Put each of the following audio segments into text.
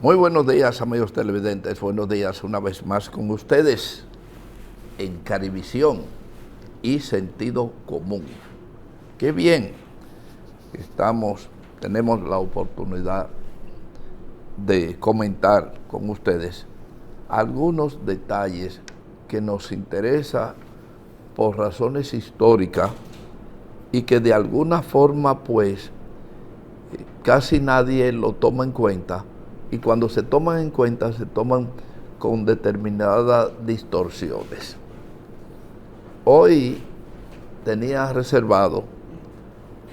Muy buenos días, amigos televidentes. Buenos días una vez más con ustedes en Carivisión y Sentido Común. Qué bien tenemos la oportunidad de comentar con ustedes algunos detalles que nos interesa por razones históricas y que de alguna forma pues casi nadie lo toma en cuenta, y cuando se toman en cuenta se toman con determinadas distorsiones. Hoy tenía reservado,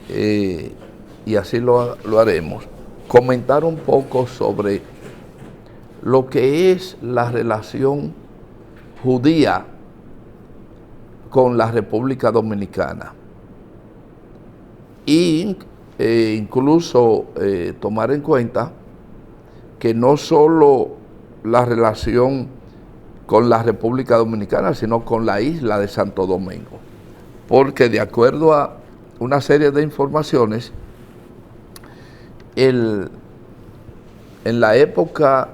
y así lo haremos, comentar un poco sobre lo que es la relación judía con la República Dominicana y incluso tomar en cuenta que no solo la relación con la República Dominicana, sino con la isla de Santo Domingo, porque de acuerdo a una serie de informaciones, en la época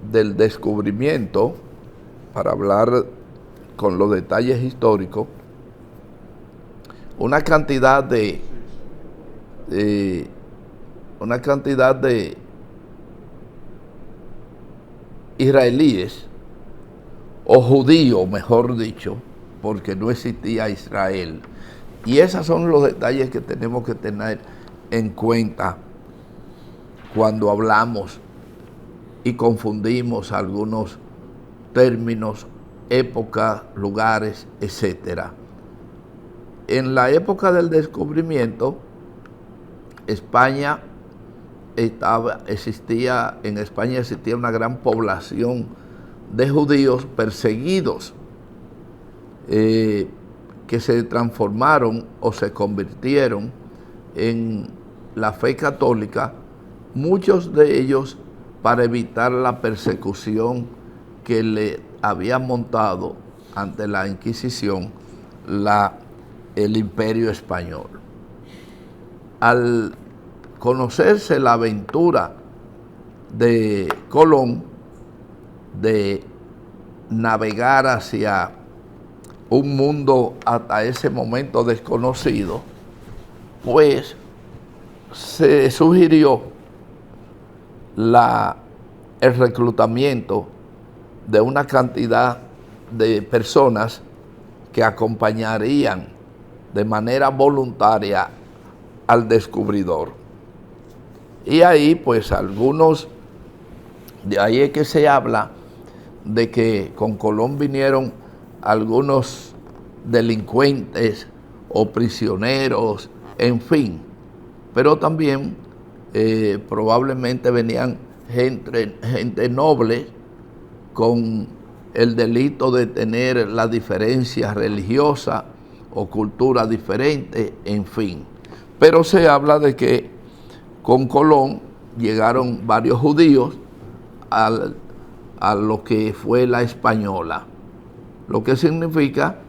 del descubrimiento, para hablar con los detalles históricos, una cantidad de israelíes, o judíos, mejor dicho, porque no existía Israel. Y esos son los detalles que tenemos que tener en cuenta cuando hablamos y confundimos algunos términos, épocas, lugares, etc. En la época del descubrimiento, en España existía una gran población de judíos perseguidos, que se transformaron o se convirtieron en la fe católica, muchos de ellos para evitar la persecución que le había montado ante la Inquisición el Imperio Español. Al conocerse la aventura de Colón de navegar hacia un mundo hasta ese momento desconocido, pues se sugirió el reclutamiento de una cantidad de personas que acompañarían de manera voluntaria al descubridor. Y ahí pues de ahí es que se habla de que con Colón vinieron algunos delincuentes o prisioneros, en fin, pero también probablemente venían gente noble con el delito de tener la diferencia religiosa o cultura diferente, en fin. Pero se habla de que con Colón llegaron varios judíos a lo que fue la Española, lo que significa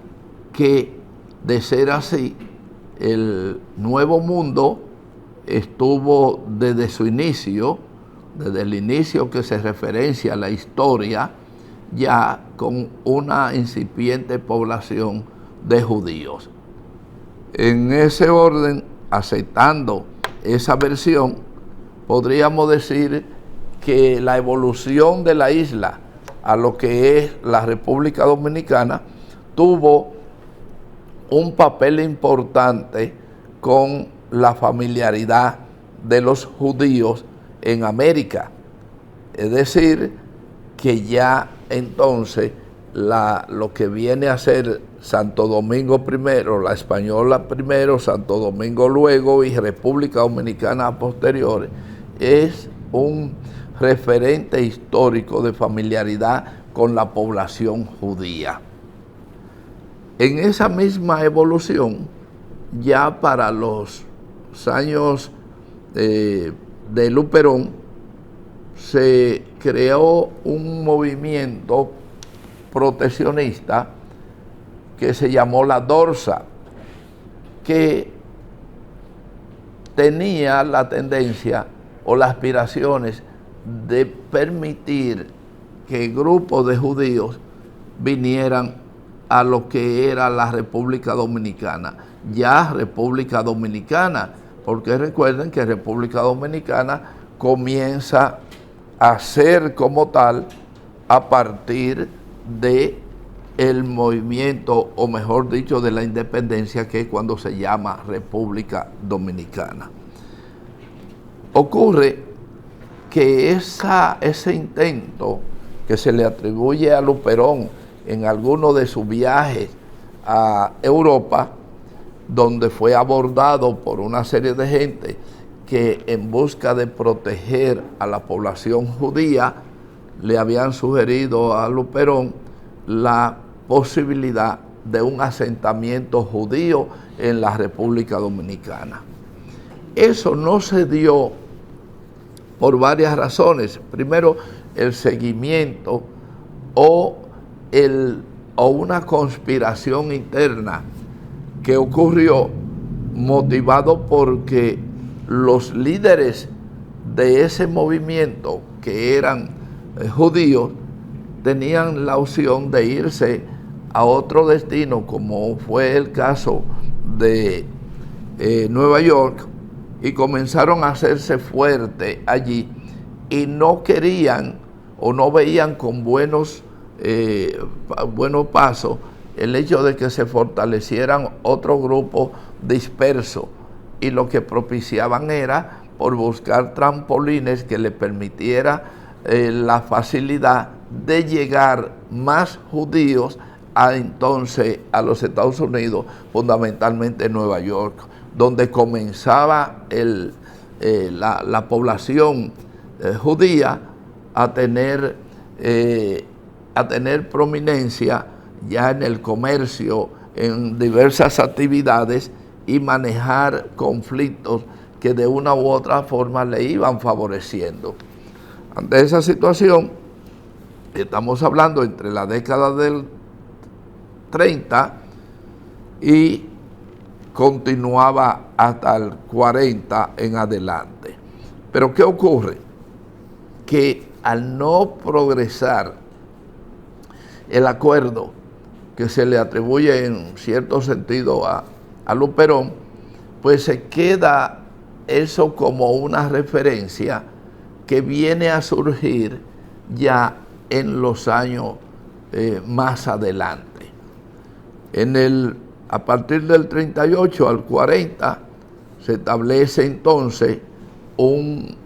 que, de ser así, el Nuevo Mundo estuvo desde su inicio, desde el inicio que se referencia a la historia, ya con una incipiente población de judíos. En ese orden, aceptando esa versión, podríamos decir que la evolución de la isla a lo que es la República Dominicana tuvo un papel importante con la familiaridad de los judíos en América. Es decir, que ya entonces lo que viene a ser Santo Domingo primero, la Española primero, Santo Domingo luego y República Dominicana a posteriores, es un referente histórico de familiaridad con la población judía. En esa misma evolución, ya para los años de Luperón, se creó un movimiento proteccionista que se llamó la Dorsa, que tenía la tendencia o las aspiraciones de permitir que grupos de judíos vinieran a lo que era la República Dominicana. Ya República Dominicana, porque recuerden que República Dominicana comienza a ser como tal a partir de el movimiento, o mejor dicho, de la independencia, que es cuando se llama República Dominicana. Ocurre que ese intento que se le atribuye a Luperón en alguno de sus viajes a Europa, donde fue abordado por una serie de gente que en busca de proteger a la población judía, le habían sugerido a Luperón la posibilidad de un asentamiento judío en la República Dominicana. Eso no se dio por varias razones. Primero, el seguimiento o una conspiración interna que ocurrió motivado porque los líderes de ese movimiento, que eran judíos, tenían la opción de irse a otro destino, como fue el caso de Nueva York, y comenzaron a hacerse fuertes allí y no querían o no veían con buenos pasos el hecho de que se fortalecieran otros grupos dispersos, y lo que propiciaban era por buscar trampolines que le permitiera la facilidad de llegar más judíos entonces a los Estados Unidos, fundamentalmente Nueva York, donde comenzaba la población judía a tener prominencia ya en el comercio, en diversas actividades, y manejar conflictos que de una u otra forma le iban favoreciendo. Ante esa situación, estamos hablando entre la década del 30 y continuaba hasta el 40 en adelante. Pero ¿qué ocurre? Que al no progresar el acuerdo que se le atribuye en cierto sentido a Luperón, pues se queda eso como una referencia que viene a surgir ya en los años más adelante. A partir del 38 al 40 se establece entonces un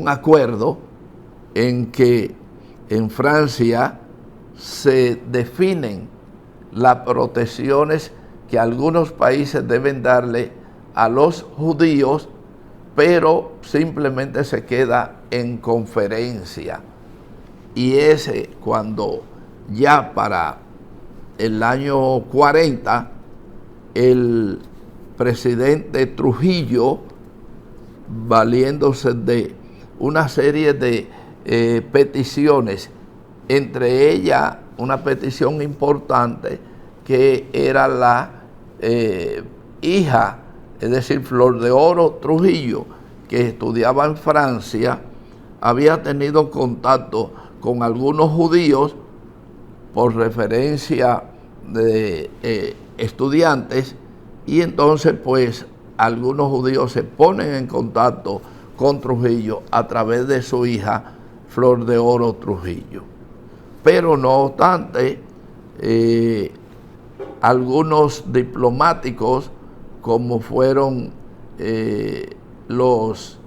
acuerdo en que en Francia se definen las protecciones que algunos países deben darle a los judíos, pero simplemente se queda en conferencia. Y cuando ya para el año 40, el presidente Trujillo, valiéndose de una serie de peticiones, entre ellas una petición importante que era la hija, es decir, Flor de Oro Trujillo, que estudiaba en Francia, había tenido contacto con algunos judíos por referencia de estudiantes, y entonces pues algunos judíos se ponen en contacto con Trujillo a través de su hija Flor de Oro Trujillo. Pero no obstante, algunos diplomáticos, como fueron los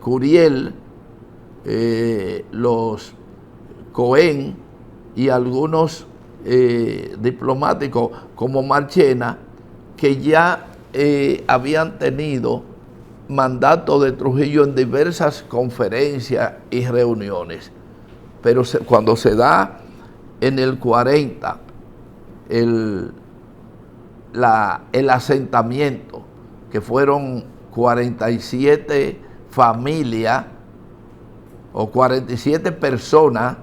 Curiel, los Cohen y algunos diplomáticos como Marchena, que ya habían tenido mandato de Trujillo en diversas conferencias y reuniones. Pero cuando se da en el 40 el asentamiento, que fueron 47 familias o 47 personas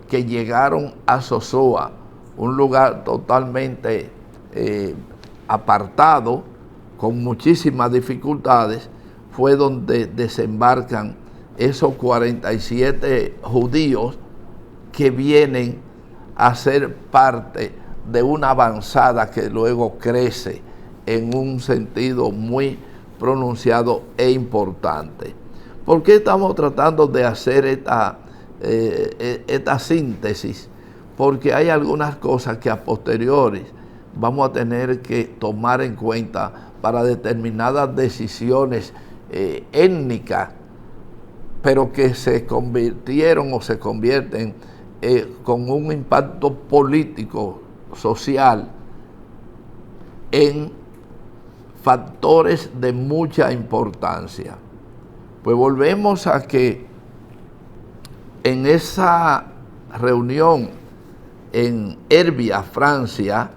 que llegaron a Sosoa, un lugar totalmente apartado, con muchísimas dificultades, fue donde desembarcan esos 47 judíos que vienen a ser parte de una avanzada que luego crece en un sentido muy pronunciado e importante. ¿Por qué estamos tratando de hacer esta síntesis? Porque hay algunas cosas que a posteriori vamos a tener que tomar en cuenta para determinadas decisiones étnicas, pero que se convirtieron o se convierten con un impacto político, social, en factores de mucha importancia. Pues volvemos a que en esa reunión en Erbia, Francia,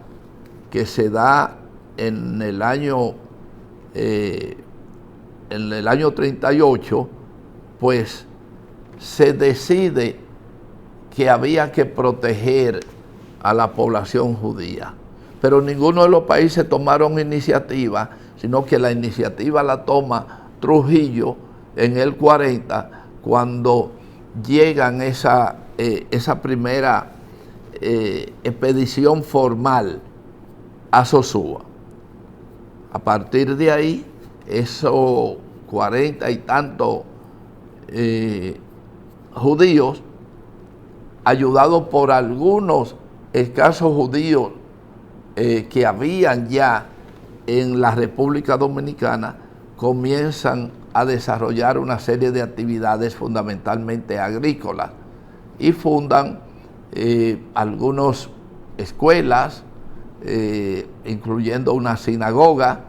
que se da en el año 38, pues se decide que había que proteger a la población judía. Pero ninguno de los países tomaron iniciativa, sino que la iniciativa la toma Trujillo en el 40, cuando llegan esa primera expedición formal a Sosúa. A partir de ahí, esos 40 y tantos judíos, ayudados por algunos escasos judíos que habían ya en la República Dominicana, comienzan a desarrollar una serie de actividades fundamentalmente agrícolas y fundan algunas escuelas, incluyendo una sinagoga,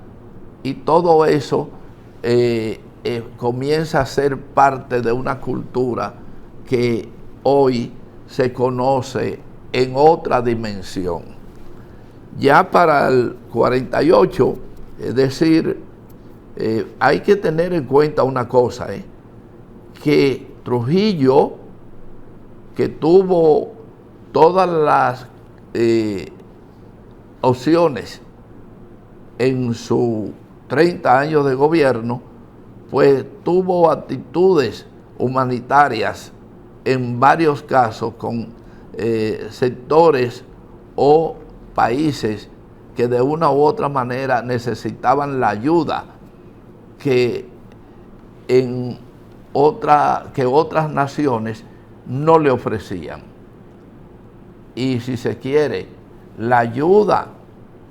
y todo eso comienza a ser parte de una cultura que hoy se conoce en otra dimensión. Ya para el 48, es decir, hay que tener en cuenta una cosa, que Trujillo, que tuvo todas las opciones en sus 30 años de gobierno, pues tuvo actitudes humanitarias en varios casos con sectores o países que de una u otra manera necesitaban la ayuda que otras naciones no le ofrecían. Y si se quiere, la ayuda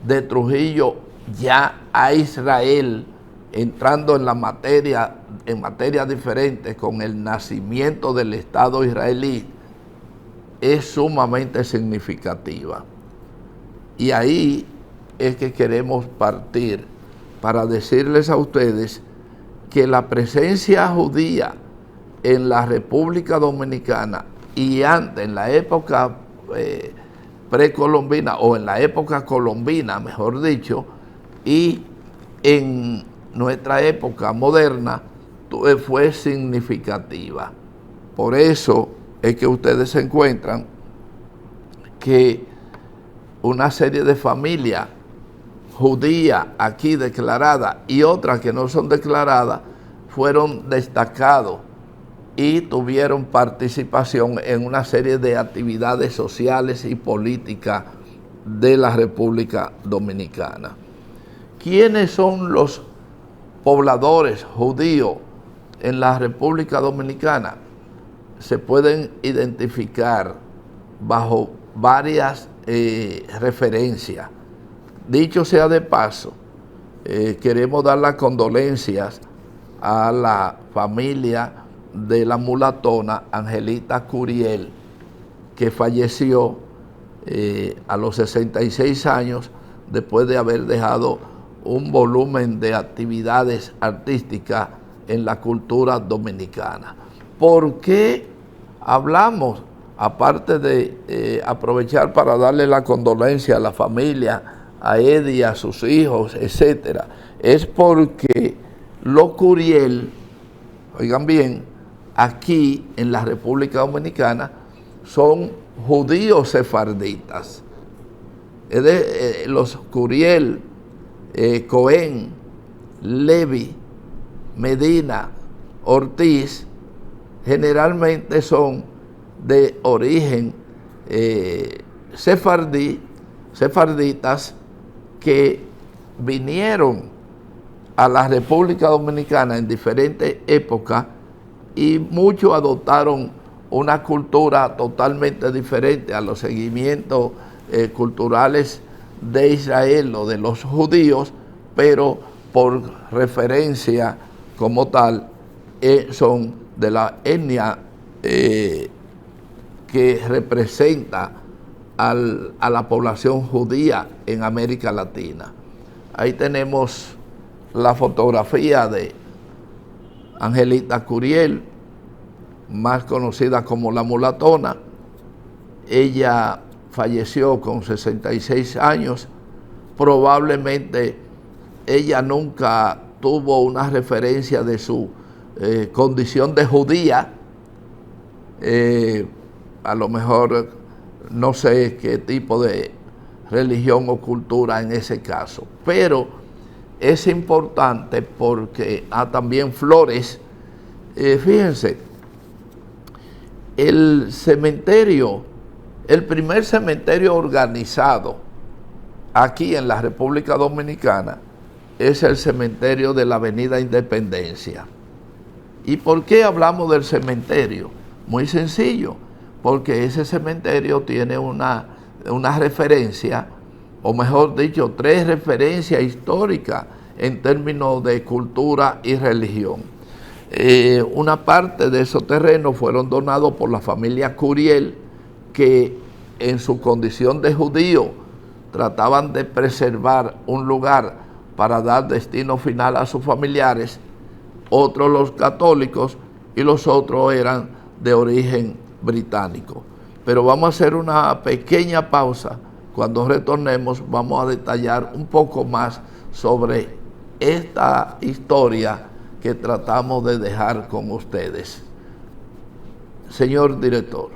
de Trujillo ya a Israel, entrando en materias diferentes con el nacimiento del Estado israelí, es sumamente significativa. Y ahí es que queremos partir para decirles a ustedes que la presencia judía en la República Dominicana y antes, en la época precolombina, o en la época colombina, mejor dicho, y en nuestra época moderna, fue significativa. Por eso es que ustedes se encuentran que una serie de familias judías aquí declaradas y otras que no son declaradas fueron destacados y tuvieron participación en una serie de actividades sociales y políticas de la República Dominicana. ¿Quiénes son los pobladores judíos en la República Dominicana? Se pueden identificar bajo varias referencias. Dicho sea de paso, queremos dar las condolencias a la familia de la mulatona Angelita Curiel, que falleció a los 66 años después de haber dejado un volumen de actividades artísticas en la cultura dominicana. ¿Por qué hablamos, aparte de aprovechar para darle la condolencia a la familia, a Eddie, a sus hijos, etcétera? Es porque los Curiel, oigan bien, aquí en la República Dominicana son judíos sefarditas. Es de los Curiel, Cohen, Levi, Medina, Ortiz, generalmente son de origen sefarditas que vinieron a la República Dominicana en diferentes épocas y muchos adoptaron una cultura totalmente diferente a los seguimientos culturales de Israel o de los judíos, pero por referencia como tal son de la etnia que representa a la población judía en América Latina. Ahí tenemos la fotografía de Angelita Curiel, más conocida como la Mulatona. Ella falleció con 66 años. Probablemente ella nunca tuvo una referencia de su condición de judía. A lo mejor no sé qué tipo de religión o cultura en ese caso, pero es importante porque también flores. Fíjense, el cementerio, el primer cementerio organizado aquí en la República Dominicana es el cementerio de la Avenida Independencia. ¿Y por qué hablamos del cementerio? Muy sencillo, porque ese cementerio tiene una referencia, o mejor dicho, 3 referencias históricas en términos de cultura y religión. Una parte de esos terrenos fueron donados por la familia Curiel, que en su condición de judío trataban de preservar un lugar para dar destino final a sus familiares, otros los católicos y los otros eran de origen británico. Pero vamos a hacer una pequeña pausa. Cuando retornemos vamos a detallar un poco más sobre esta historia que tratamos de dejar con ustedes. Señor director.